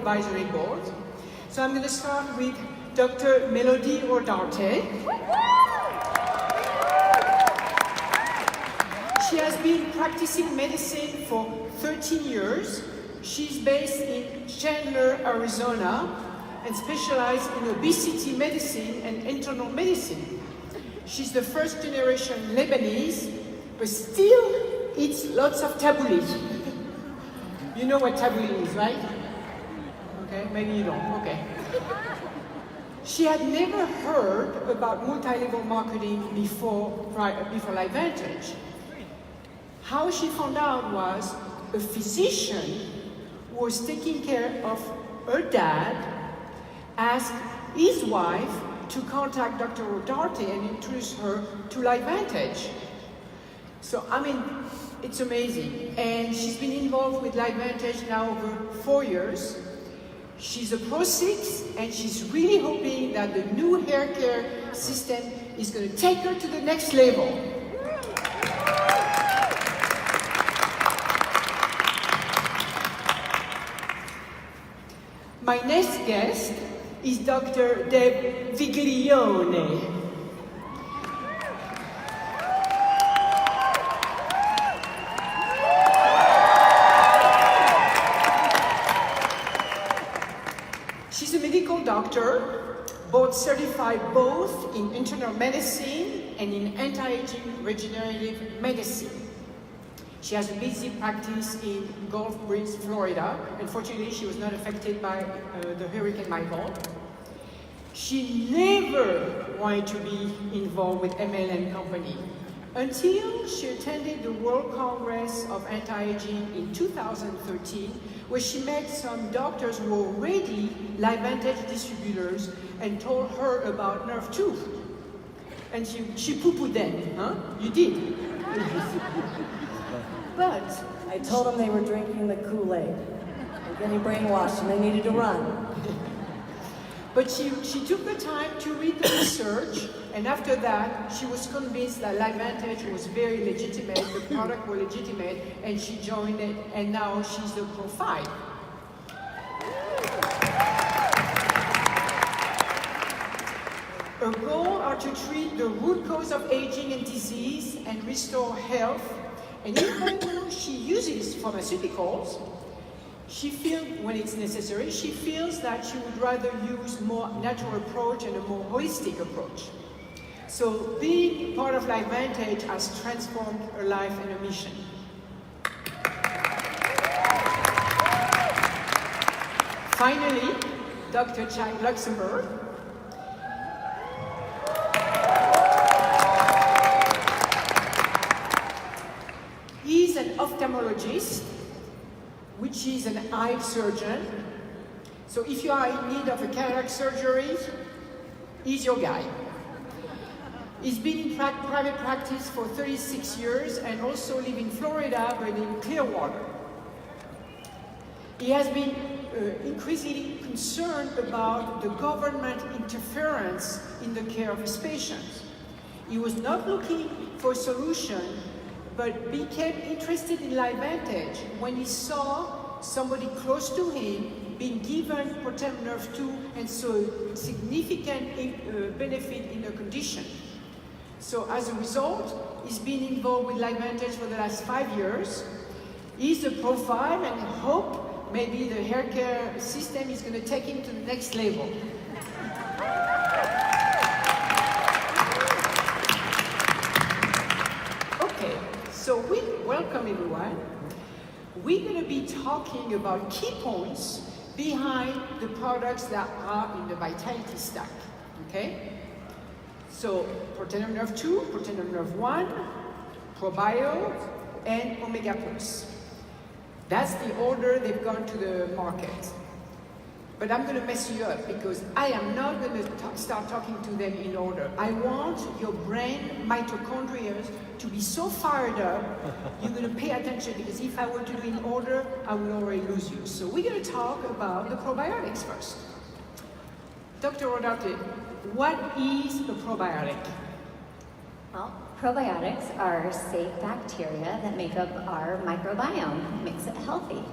Advisory Board. So I'm going to start with Dr. Melody Rodarte. She has been practicing medicine for 13 years. She's based in Chandler, Arizona, and specializes in obesity medicine and internal medicine. She's the first generation Lebanese, but still eats lots of tabbouleh. You know what tabbouleh is, right? Okay, maybe you don't, okay. She had never heard about multi-level marketing before LifeVantage. How she found out was a physician who was taking care of her dad asked his wife to contact Dr. Rodarte and introduce her to LifeVantage. So, I mean, it's amazing. And she's been involved with LifeVantage now over 4 years. She's a Pro 6, and she's really hoping that the new hair care system is going to take her to the next level. My next guest is Dr. Deb Viglione. She's a medical doctor, board certified both in internal medicine and in anti-aging regenerative medicine. She has a busy practice in Gulf Breeze, Florida. Unfortunately, she was not affected by the Hurricane Michael. She never wanted to be involved with MLM company until she attended the World Congress of Anti-Aging in 2013, where she met some doctors who were already LifeVantage distributors and told her about Nerve 2. And she poo-pooed them, huh? You did. But I told them they were drinking the Kool-Aid. They're getting brainwashed and they needed to run. But she took the time to read the research, and after that, she was convinced that LifeVantage was very legitimate, the product was legitimate, and she joined it, and now she's the Pro 5. Her goals are to treat the root cause of aging and disease and restore health. And even though she uses pharmaceuticals, she feels, when it's necessary, she feels that she would rather use more natural approach and a more holistic approach. So being part of LifeVantage has transformed her life and her mission. Finally, Dr. Chang Luxembourg. He's an ophthalmologist, which is an eye surgeon. So if you are in need of a cataract surgery, he's your guy. He's been in private practice for 36 years and also live in Florida, but in Clearwater. He has been increasingly concerned about the government interference in the care of his patients. He was not looking for a solution, but became interested in LifeVantage when he saw somebody close to him being given Protandim Nerve 2 and saw significant benefit in the condition. So as a result, he's been involved with LifeVantage for the last 5 years. He's a Pro 5 and hope maybe the hair care system is going to take him to the next level. Okay, so welcome everyone. We're going to be talking about key points behind the products that are in the Vitality Stack, okay? So, Protandim Nerve 2, Protandim Nerve 1, ProBio, and Omega Plus. That's the order they've gone to the market. But I'm going to mess you up because I am not going to start talking to them in order. I want your brain mitochondria to be so fired up, you're going to pay attention, because if I were to do in order, I would already lose you. So we're going to talk about the probiotics first. Dr. Rodarte, what is a probiotic? Well, probiotics are safe bacteria that make up our microbiome, makes it healthy.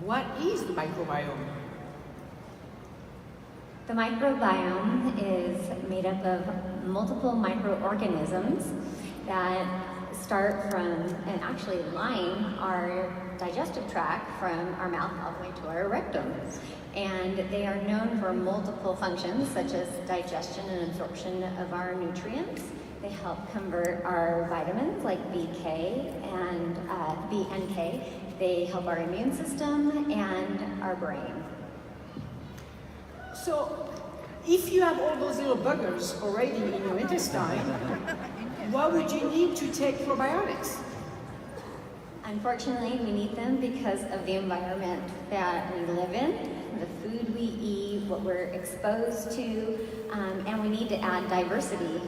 What is the microbiome? The microbiome is made up of multiple microorganisms that start from and actually line our digestive tract from our mouth all the way to our rectum. And they are known for multiple functions such as digestion and absorption of our nutrients. They help convert our vitamins like BK and B and K. They help our immune system and our brain. So, if you have all those little buggers already in your intestine, why would you need to take probiotics? Unfortunately, we need them because of the environment that we live in, the food we eat, what we're exposed to, and we need to add diversity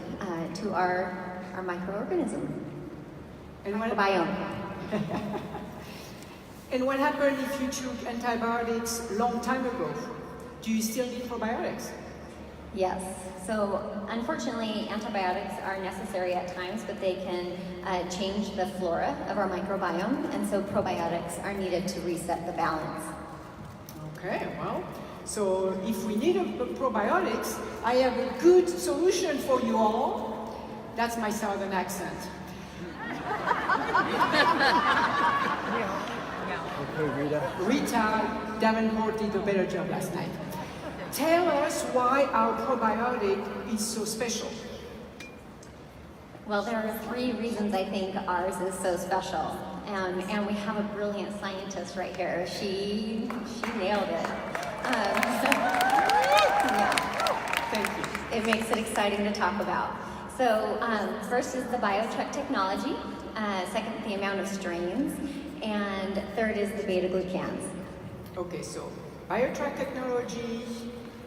to our microorganism, And what, microbiome. and what happened if you took antibiotics a long time ago? Do you still need probiotics? Yes. So unfortunately, antibiotics are necessary at times, but they can change the flora of our microbiome, and so probiotics are needed to reset the balance. Okay, well, so if we need probiotics, I have a good solution for you all. That's my southern accent. Okay, Rita. Rita Davenport did a better job last night. Tell us why our probiotic is so special. Well, there are 3 reasons I think ours is so special. And we have a brilliant scientist right here. She nailed it. Yeah. Thank you. It makes it exciting to talk about. So first is the BioTruck technology, second the amount of strains, and third is the beta-glucans. Okay, so BioTrack technology,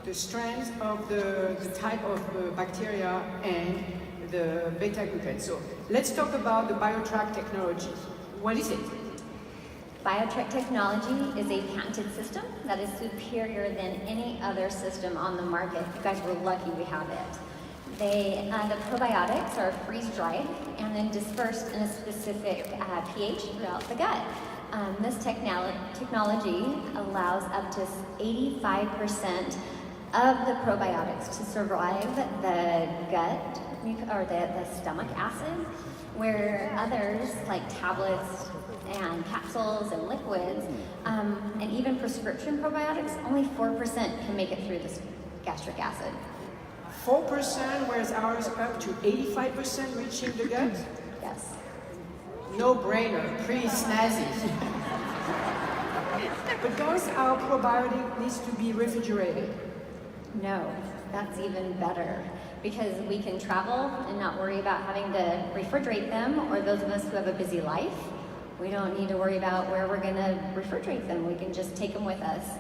the strands of the type of bacteria, and the beta-glucan. So let's talk about the BioTrack technology. What is it? BioTruck technology is a patented system that is superior than any other system on the market. You guys were lucky we have it. The probiotics are freeze-dried and then dispersed in a specific pH throughout the gut. This technology allows up to 85% of the probiotics to survive the gut or the stomach acid, where others like tablets and capsules and liquids and even prescription probiotics, only 4% can make it through this gastric acid. 4%, whereas ours up to 85% reaching the gut? Yes. No brainer, pretty snazzy. But does our probiotic needs to be refrigerated? No, that's even better, because we can travel and not worry about having to refrigerate them, or those of us who have a busy life, we don't need to worry about where we're going to refrigerate them. We can just take them with us.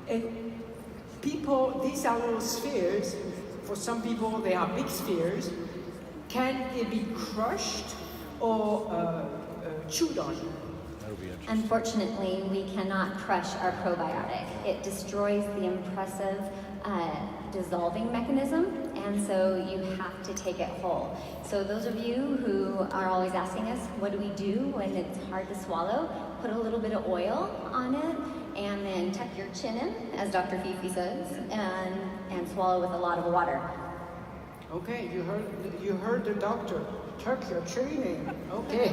And people, these are little spheres. For some people, they are big spheres. Can it be crushed or chewed on? Unfortunately, we cannot crush our probiotic. It destroys the impressive dissolving mechanism, and so you have to take it whole. So those of you who are always asking us, what do we do when it's hard to swallow? Put a little bit of oil on it, and then tuck your chin in, as Dr. Fifi says, and swallow with a lot of water. Okay, you heard the doctor. Tuck your chin in. Okay.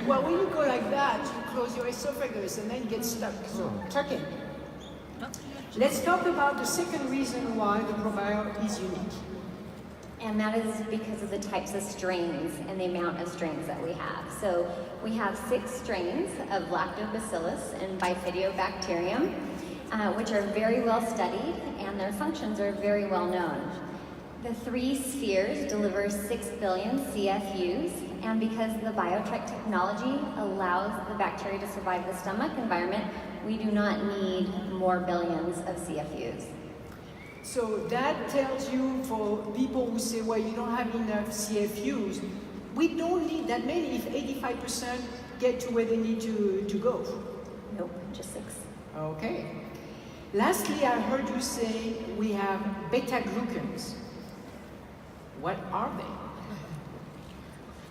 Well, when you go like that, you close your esophagus and then you get stuck. So tuck in. Let's talk about the second reason why the probiotic is unique. And that is because of the types of strains and the amount of strains that we have. So we have 6 strains of Lactobacillus and Bifidobacterium, which are very well studied, and their functions are very well known. The 3 spheres deliver 6 billion CFUs, and because the BioTruck technology allows the bacteria to survive the stomach environment, we do not need more billions of CFUs. So that tells you, for people who say, well, you don't have enough CFUs, we don't need that many if 85% get to where they need to go. Nope, just 6. Okay. Lastly, I heard you say we have beta-glucans. What are they?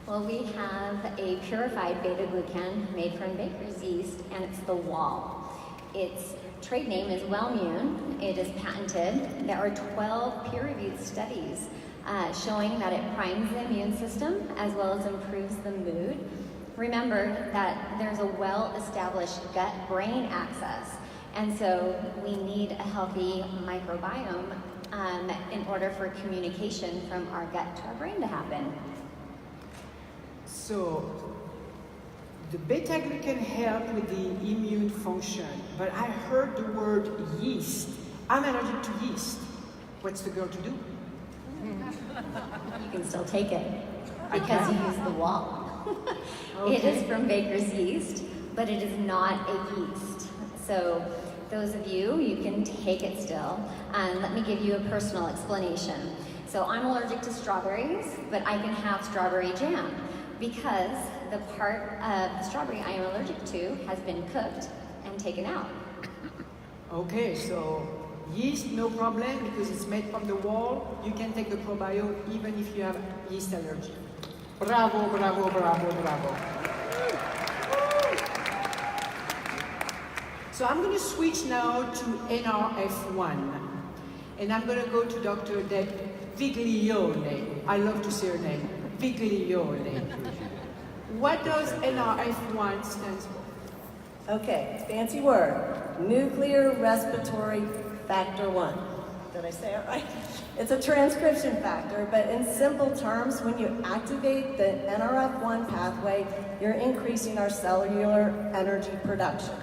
Well, we have a purified beta-glucan made from baker's yeast, and it's the Wall. Its trade name is Wellmune. It is patented. There are 12 peer-reviewed studies showing that it primes the immune system as well as improves the mood. Remember that there's a well-established gut-brain axis, and so we need a healthy microbiome in order for communication from our gut to our brain to happen. So, the beta-glucan help with the immune function, but I heard the word yeast. I'm allergic to yeast. What's the girl to do? You can still take it because you use the Wall. It is from baker's yeast, but it is not a yeast. So those of you, you can take it still. Let me give you a personal explanation. So I'm allergic to strawberries, but I can have strawberry jam because the part of the strawberry I am allergic to has been cooked and taken out. Okay, so yeast, no problem because it's made from the Wall. You can take the probiotic even if you have yeast allergy. Bravo, bravo, bravo, bravo. So I'm going to switch now to NRF1. And I'm going to go to Dr. Deb Viglione. I love to say her name. Viglione. What does NRF1 stand for? Okay, fancy word. Nuclear respiratory factor 1. Did I say it right? It's a transcription factor, but in simple terms, when you activate the NRF1 pathway, you're increasing our cellular energy production.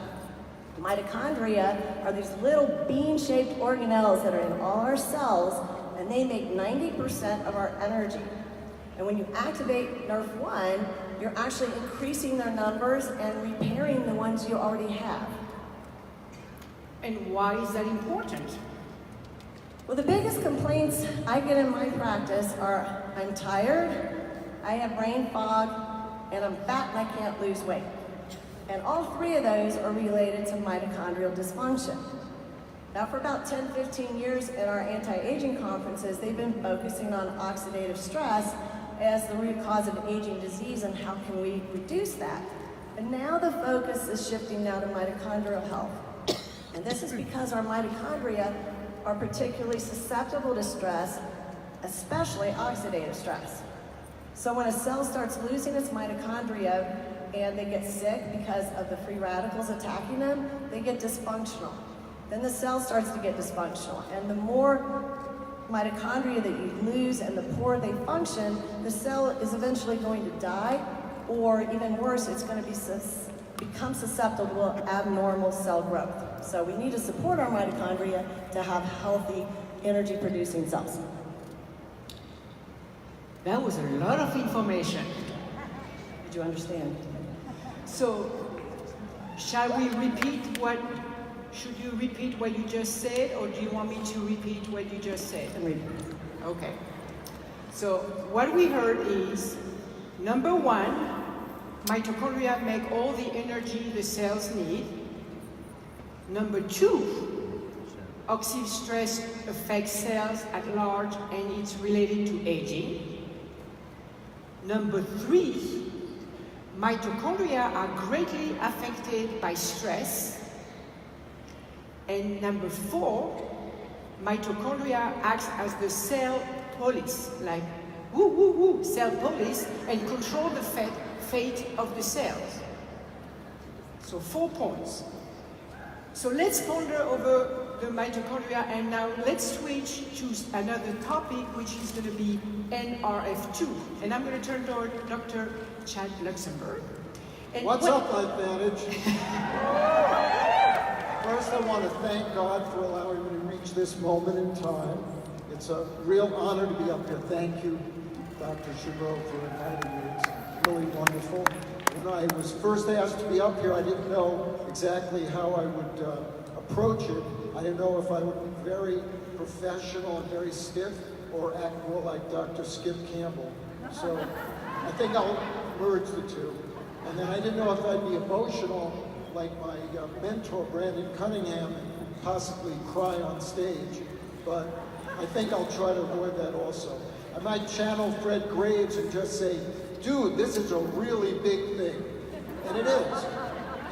Mitochondria are these little bean-shaped organelles that are in all our cells, and they make 90% of our energy. And when you activate NRF1, you're actually increasing their numbers and repairing the ones you already have. And why is that important? Well, the biggest complaints I get in my practice are I'm tired, I have brain fog, and I'm fat and I can't lose weight. And all three of those are related to mitochondrial dysfunction. Now, for about 10, 15 years at our anti-aging conferences, they've been focusing on oxidative stress as the root cause of aging disease and how can we reduce that. And now the focus is shifting now to mitochondrial health. And this is because our mitochondria are particularly susceptible to stress, especially oxidative stress. So when a cell starts losing its mitochondria and they get sick because of the free radicals attacking them, they get dysfunctional. Then the cell starts to get dysfunctional. And the more mitochondria that you lose and the poorer they function, the cell is eventually going to die, or even worse, it's going to become susceptible to abnormal cell growth. So we need to support our mitochondria to have healthy energy-producing cells. That was a lot of information. Did you understand? So, should you repeat what you just said, or do you want me to repeat what you just said? Okay. So, what we heard is, number one, mitochondria make all the energy the cells need. Number two, oxidative stress affects cells at large and it's related to aging. Number three, mitochondria are greatly affected by stress. And number four, mitochondria acts as the cell police, like woo woo woo, cell police, and control the fate of the cells. So 4 points. So let's ponder over the mitochondria, and now let's switch to another topic, which is going to be NRF2. And I'm going to turn to Dr. Chad Luxembourg. And What's up, Advantage? First, I want to thank God for allowing me to reach this moment in time. It's a real honor to be up here. Thank you, Dr. Chabot, for inviting me. It's really wonderful. When I was first asked to be up here, I didn't know exactly how I would approach it. I didn't know if I would be very professional and very stiff or act more like Dr. Skip Campbell. So I think I'll merge the two. And then I didn't know if I'd be emotional like my mentor, Brandon Cunningham, and possibly cry on stage. But I think I'll try to avoid that also. I might channel Fred Graves and just say, dude, this is a really big thing. And it is.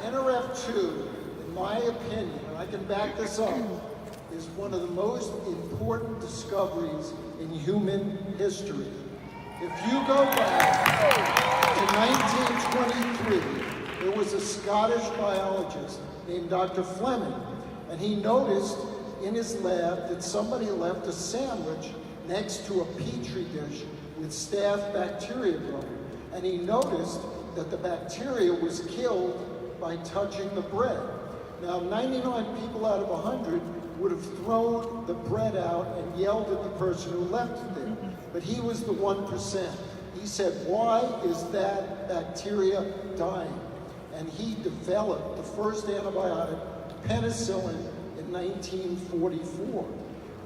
NRF2, in my opinion, and I can back this up, is one of the most important discoveries in human history. If you go back to 1923, there was a Scottish biologist named Dr. Fleming, and he noticed in his lab that somebody left a sandwich next to a petri dish with staph bacteria growing. And he noticed that the bacteria was killed by touching the bread. Now, 99 people out of 100 would have thrown the bread out and yelled at the person who left it there. But he was the 1%. He said, why is that bacteria dying? And he developed the first antibiotic, penicillin, in 1944.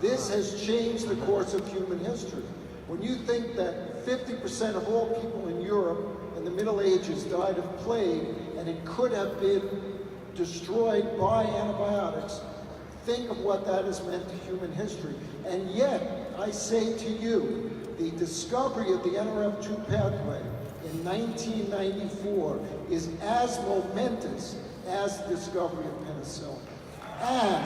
This has changed the course of human history. When you think that 50% of all people in Europe in the Middle Ages died of plague, and it could have been destroyed by antibiotics, think of what that has meant to human history. And yet, I say to you, the discovery of the NRF2 pathway in 1994 is as momentous as the discovery of penicillin. And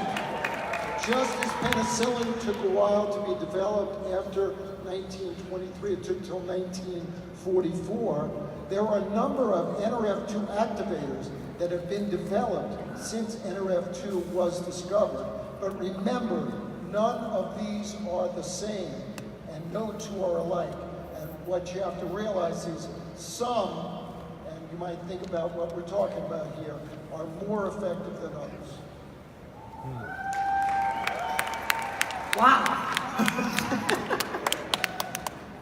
just as penicillin took a while to be developed after 1923, it took till 1944, there are a number of NRF2 activators that have been developed since NRF2 was discovered. But remember, none of these are the same, and no two are alike. And what you have to realize is some, and you might think about what we're talking about here, are more effective than others. Wow.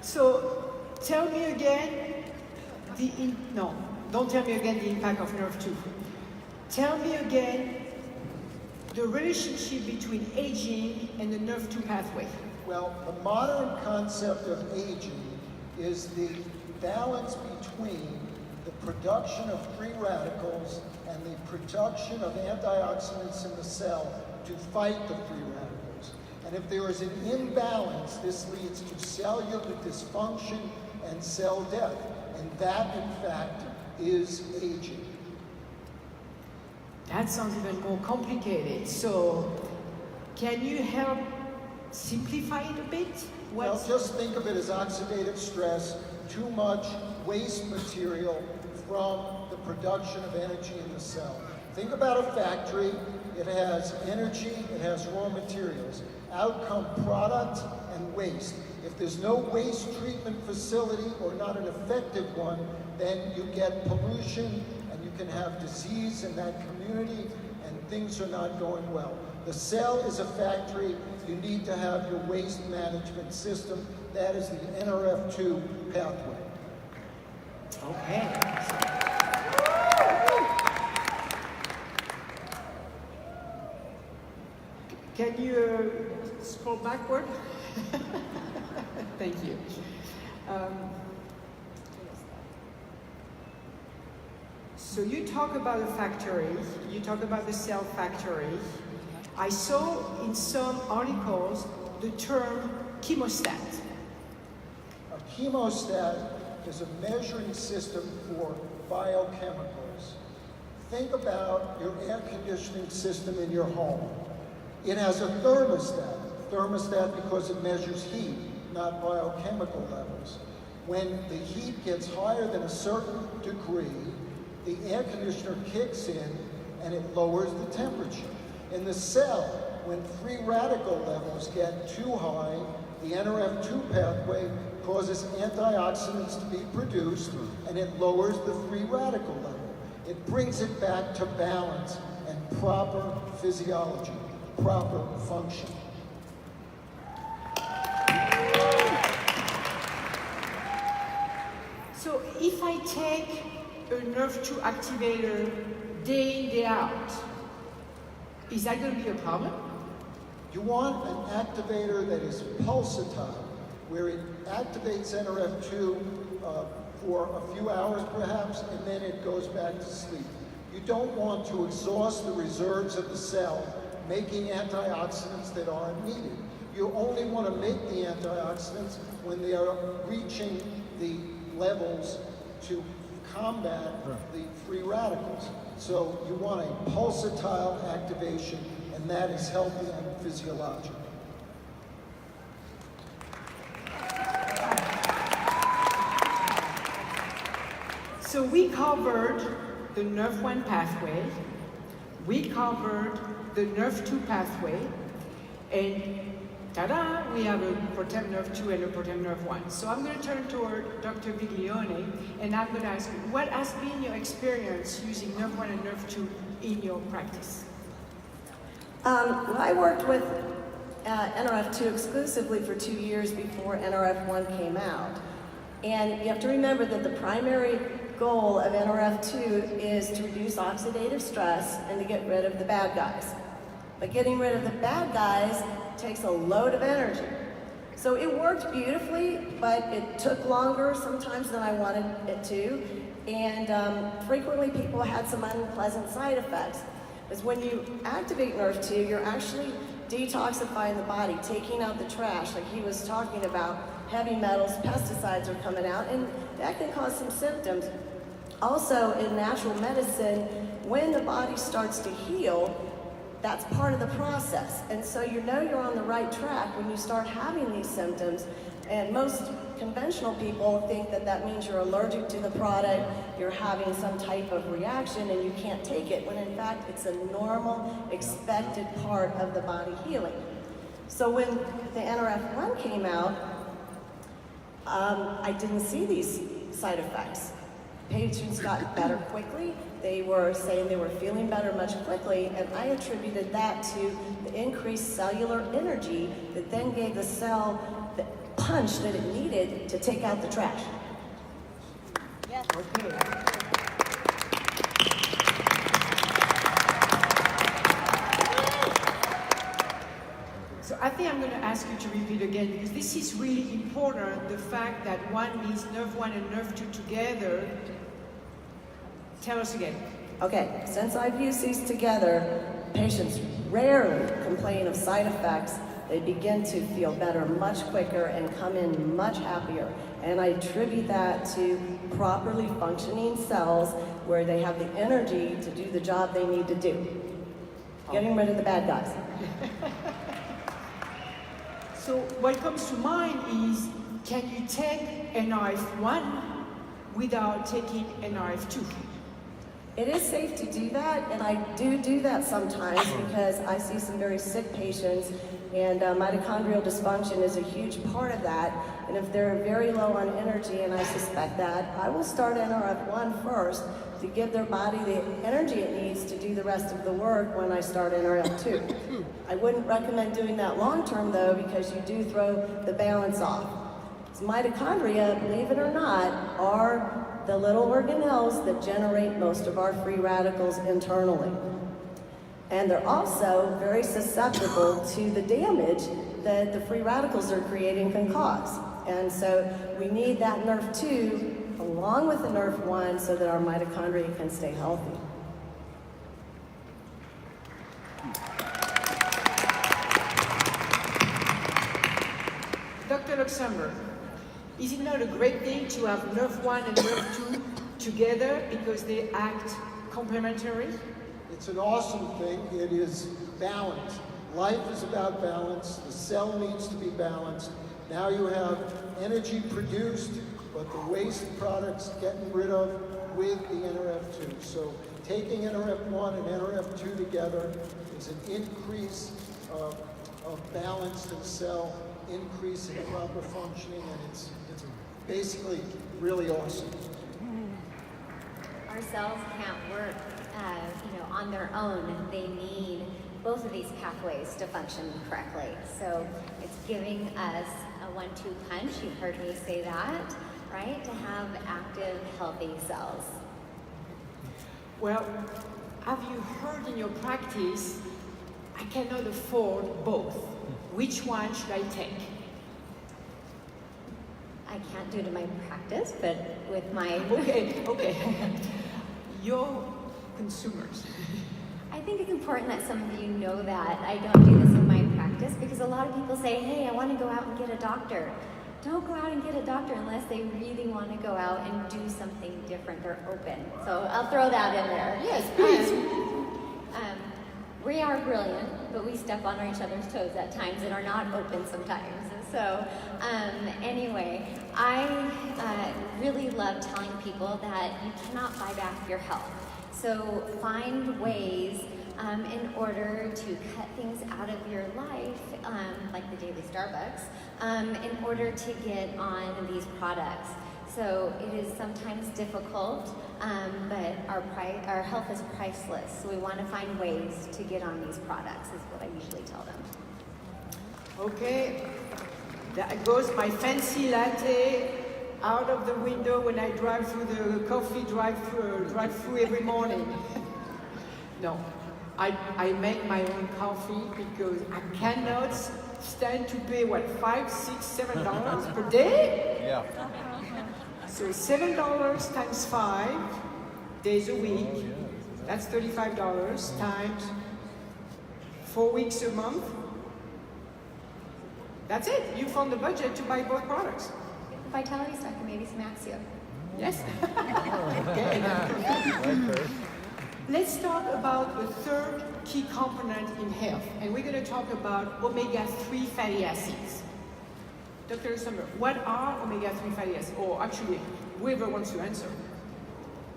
So tell me again no, don't tell me again the impact of NRF2. Tell me again the relationship between aging and the NRF2 pathway. Well, the modern concept of aging is the balance between the production of free radicals and the production of antioxidants in the cell to fight the free radicals. And if there is an imbalance, this leads to cellular dysfunction and cell death. And that, in fact, is aging. That sounds even more complicated. So can you help simplify it a bit? Well, just think of it as oxidative stress, too much waste material from the production of energy in the cell. Think about a factory. It has energy, it has raw materials. Out come product and waste. If there's no waste treatment facility or not an effective one, then you get pollution and you can have disease in that community and things are not going well. The cell is a factory. You need to have your waste management system. That is the NRF2 pathway. Okay. Can you scroll backward? Thank you. So you talk about a factory, you talk about the cell factory. I saw in some articles the term chemostat. A chemostat is a measuring system for biochemicals. Think about your air conditioning system in your home. It has a thermostat because it measures heat, not biochemical levels. When the heat gets higher than a certain degree, the air conditioner kicks in and it lowers the temperature. In the cell, when free radical levels get too high, the NRF2 pathway causes antioxidants to be produced and it lowers the free radical level. It brings it back to balance and proper physiology, proper function. So if I take a NRF2 activator day in, day out, is that going to be a problem? You want an activator that is pulsatile, where it activates NRF2 for a few hours perhaps, and then it goes back to sleep. You don't want to exhaust the reserves of the cell, making antioxidants that aren't needed. You only want to make the antioxidants when they are reaching the levels to combat the free radicals. So you want a pulsatile activation, and that is healthy and physiological. So we covered the NRF1 pathway, we covered the NRF2 pathway, and ta-da, we have a Protem NRF2 and a Protem NRF1. So I'm going to turn toward Dr. Viglione, and I'm going to ask you, what has been your experience using NRF1 and NRF2 in your practice? Well, I worked with NRF2 exclusively for 2 years before NRF1 came out. And you have to remember that the primary goal of NRF2 is to reduce oxidative stress and to get rid of the bad guys. But getting rid of the bad guys takes a load of energy. So it worked beautifully, but it took longer sometimes than I wanted it to. And frequently people had some unpleasant side effects. Because when you activate NRF2, you're actually detoxifying the body, taking out the trash, like he was talking about. Heavy metals, pesticides are coming out, and that can cause some symptoms. Also, in natural medicine, when the body starts to heal, that's part of the process. And so you know you're on the right track when you start having these symptoms. And most conventional people think that that means you're allergic to the product, you're having some type of reaction and you can't take it, when in fact it's a normal, expected part of the body healing. So when the NRF1 came out, I didn't see these side effects. Patients got better quickly. They were saying they were feeling better much quickly, and I attributed that to the increased cellular energy that then gave the cell the punch that it needed to take out the trash. Yes. Okay. So I think I'm going to ask you to repeat again, because this is really important, the fact that one needs NRF1 and NRF2 together. Tell us again. Okay, since I've used these together, patients rarely complain of side effects. They begin to feel better much quicker and come in much happier. And I attribute that to properly functioning cells where they have the energy to do the job they need to do. Getting rid of the bad guys. So what comes to mind is, can you take NRF1 without taking NRF2? It is safe to do that, and I do that sometimes because I see some very sick patients, and mitochondrial dysfunction is a huge part of that. And if they're very low on energy, and I suspect that, I will start NRF1 first to give their body the energy it needs to do the rest of the work when I start NRF2. I wouldn't recommend doing that long term though, because you do throw the balance off. So mitochondria, believe it or not, are the little organelles that generate most of our free radicals internally. And they're also very susceptible to the damage that the free radicals they're creating can cause. And so we need that NRF2 along with the NRF1 so that our mitochondria can stay healthy. Dr. Luxembourg, is it not a great thing to have NRF1 and NRF2 together because they act complementary? It's an awesome thing. It is balance. Life is about balance. The cell needs to be balanced. Now you have energy produced, but the waste products getting rid of with the NRF2. So taking NRF1 and NRF2 together is an increase of balance to the cell, increase in proper functioning, and it's basically really awesome. Our cells can't work, on their own. They need both of these pathways to function correctly. So it's giving us a 1-2 punch. You've heard me say that, right? To have active, healthy cells. Well, have you heard in your practice, I cannot afford both. Which one should I take? I can't do it in my practice, but with my... Okay. Your consumers. I think it's important that some of you know that I don't do this in my practice, because a lot of people say, hey, I want to go out and get a doctor. don't go out and get a doctor unless they really want to go out and do something different. They're open. So I'll throw that in there. Yes, please. We are brilliant, but we step on each other's toes at times and are not open sometimes. So anyway, I really love telling people that you cannot buy back your health. So find ways in order to cut things out of your life, like the daily Starbucks, in order to get on these products. So it is sometimes difficult, but our health is priceless. So we want to find ways to get on these products is what I usually tell them. Okay, that goes my fancy latte out of the window when I drive through the coffee drive-through every morning. No, I make my own coffee because I cannot stand to pay, what, $5, $6, $7 per day? Yeah. So $7 times 5 days a week, that's $35 times 4 weeks a month. That's it. You found the budget to buy both products. Vitality Stock and maybe some Axio. Yes. Okay. Let's talk about the third key component in health, and we're going to talk about omega-3 fatty acids. Dr. Summer, what are omega-3 fatty acids? Or actually, whoever wants to answer.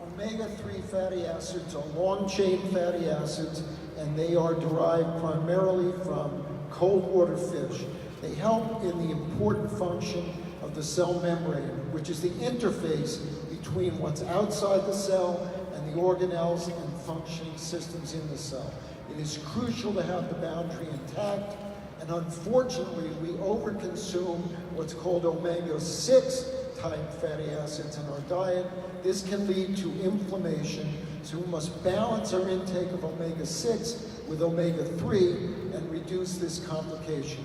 Omega-3 fatty acids are long-chain fatty acids, and they are derived primarily from cold water fish. They help in the important function of the cell membrane, which is the interface between what's outside the cell and the organelles and functioning systems in the cell. It is crucial to have the boundary intact, and unfortunately, we overconsume what's called omega-6 type fatty acids in our diet. This can lead to inflammation, so we must balance our intake of omega-6 with omega-3 and reduce this complication.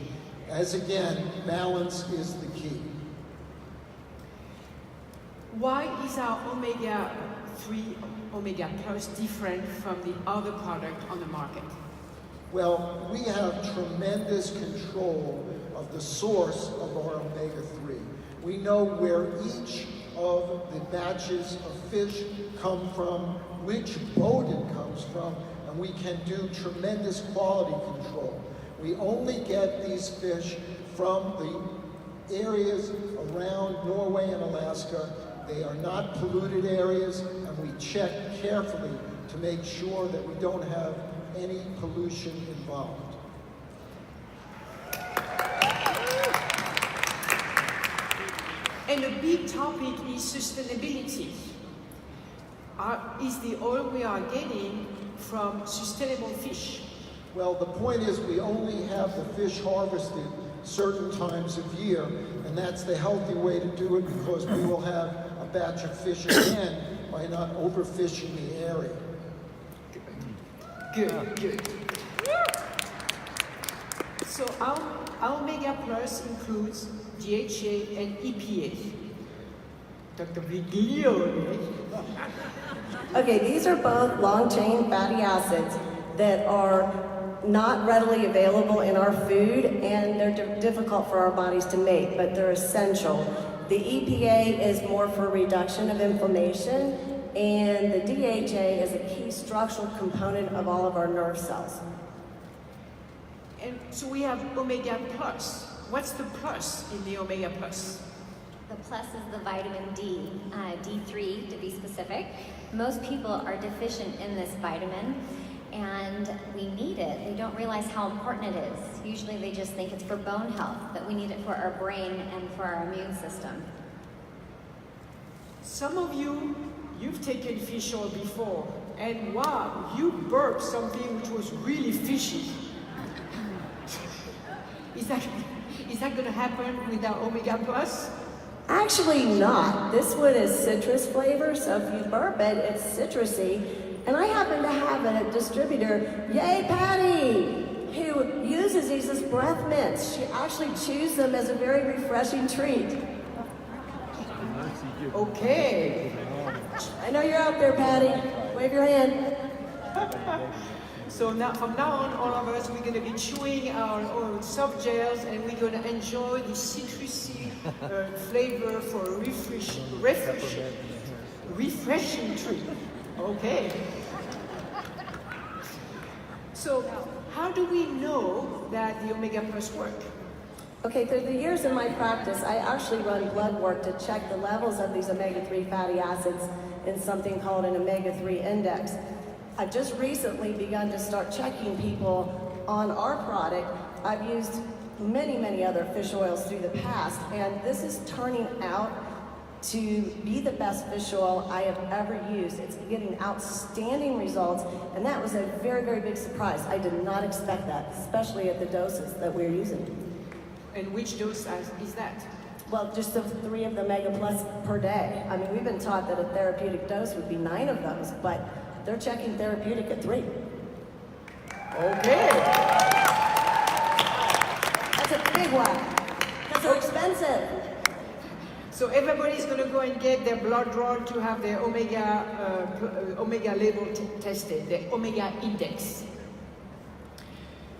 As again, balance is the key. Why is our omega-3, omega plus different from the other product on the market? Well, we have tremendous control of the source of our omega-3. We know where each of the batches of fish come from, which boat it comes from, and we can do tremendous quality control. We only get these fish from the areas around Norway and Alaska. They are not polluted areas, and we check carefully to make sure that we don't have any pollution involved. And a big topic is sustainability. Is the oil we are getting from sustainable fish? Well, the point is we only have the fish harvested certain times of year, and that's the healthy way to do it because we will have a batch of fish again by not overfishing the area. Good. So our Omega Plus includes DHA and EPA. Dr. Viglione. Okay, these are both long-chain fatty acids that are not readily available in our food, and they're difficult for our bodies to make, but they're essential. The EPA is more for reduction of inflammation, and the DHA is a key structural component of all of our nerve cells. And so we have Omega Plus. What's the plus in the Omega Plus? The plus is the vitamin D, D3 to be specific. Most people are deficient in this vitamin, and we need it. They don't realize how important it is. Usually they just think it's for bone health, but we need it for our brain and for our immune system. Some of you've taken fish oil before, and wow, you burped something which was really fishy. Is that going to happen with our Omega Plus? Actually not. This one is citrus flavor, so if you burp it, it's citrusy. And I happen to have a distributor, yay Patty, who uses these as breath mints. She actually chews them as a very refreshing treat. Okay. I know you're out there, Patty. Wave your hand. So now, from now on, all of us, we're going to be chewing our soft gels, and we're going to enjoy the citrusy flavor for a refreshing treat. Okay. So, how do we know that the Omega Plus work? Okay, through the years in my practice, I actually run blood work to check the levels of these omega-3 fatty acids in something called an omega-3 index. I've just recently begun to start checking people on our product. I've used many other fish oils through the past, and this is turning out to be the best fish oil I have ever used. It's getting outstanding results, and that was a very big surprise. I did not expect that, especially at the doses that we're using. And which dose is that? Well, just the 3 of the Omega Plus per day. I mean, we've been taught that a therapeutic dose would be 9 of those, but they're checking therapeutic at 3. Okay. That's a big one, because they're expensive. So everybody's going to go and get their blood drawn to have their omega level tested, the omega index.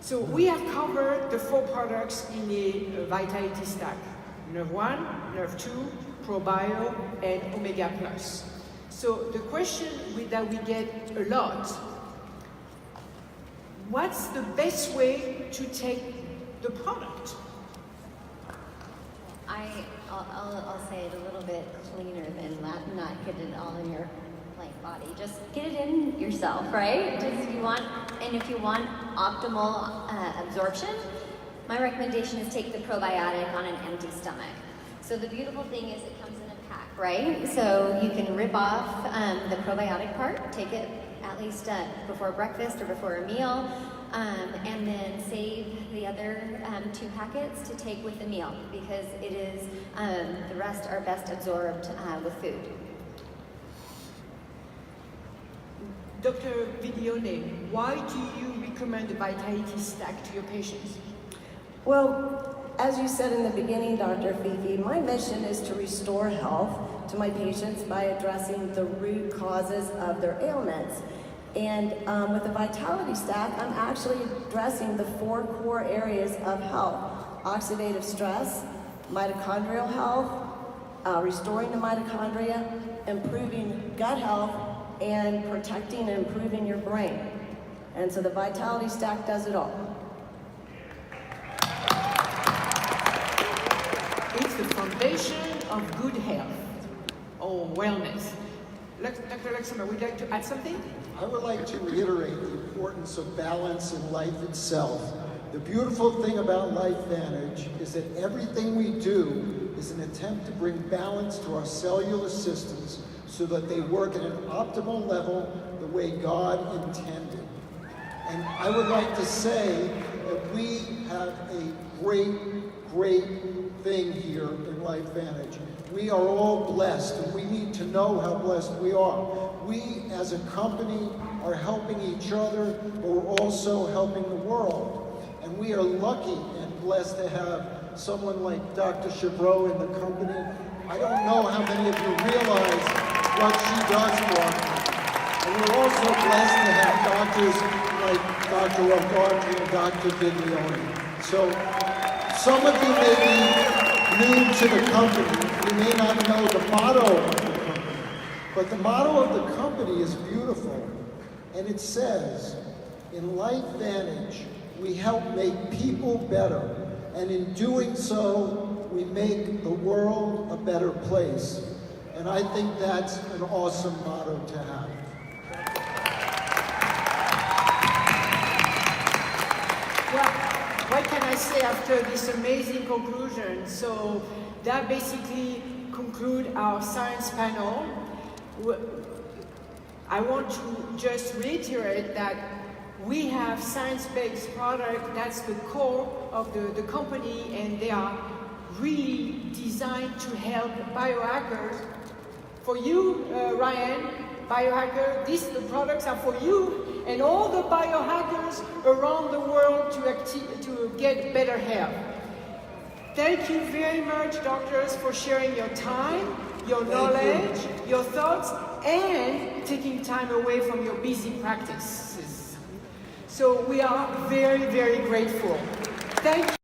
So we have covered the 4 products in the Vitality Stack: Nerve 1, Nerve 2, ProBio, and Omega Plus. So the question that we get a lot: what's the best way to take the product? I'll say it a little bit cleaner than not get it all in your body. Just get it in yourself, right? Just if you want optimal absorption, my recommendation is take the probiotic on an empty stomach. So the beautiful thing is it comes in a pack, right? So you can rip off the probiotic part, take it at least before breakfast or before a meal, and then save the other 2 packets to take with the meal, because it is the rest are best absorbed with food. Dr. Viglione, why do you recommend the Vitality Stack to your patients? Well, as you said in the beginning, Dr. Fifi, my mission is to restore health to my patients by addressing the root causes of their ailments. And with the Vitality Stack, I'm actually addressing the 4 core areas of health: oxidative stress, mitochondrial health, restoring the mitochondria, improving gut health, and protecting and improving your brain. And so the Vitality Stack does it all. It's the foundation of good health or wellness. Dr. Luxembourg, would you like to add something? I would like to reiterate the importance of balance in life itself. The beautiful thing about LifeVantage is that everything we do is an attempt to bring balance to our cellular systems so that they work at an optimal level the way God intended. And I would like to say that we have a great thing here in LifeVantage. We are all blessed, and we need to know how blessed we are. We, as a company, are helping each other, but we're also helping the world. And we are lucky and blessed to have someone like Dr. Chabreau in the company. I don't know how many of you realize what she does for us. And we're also blessed to have doctors like Dr. Rogardi and Dr. Viglione. So some of you may be new to the company. You may not know the motto of the company. But the motto of the company is beautiful. And it says, in LifeVantage, we help make people better. And in doing so, we make the world a better place. And I think that's an awesome motto to have. Well, what can I say after this amazing conclusion? So that basically concludes our science panel. I want to just reiterate that we have science-based product. That's the core of the company, and they are really designed to help biohackers. For you, Ryan, biohacker, the products are for you and all the biohackers around the world to get better health. Thank you very much, doctors, for sharing your time, your knowledge, your thoughts, and taking time away from your busy practices. So we are very, very grateful. Thank you.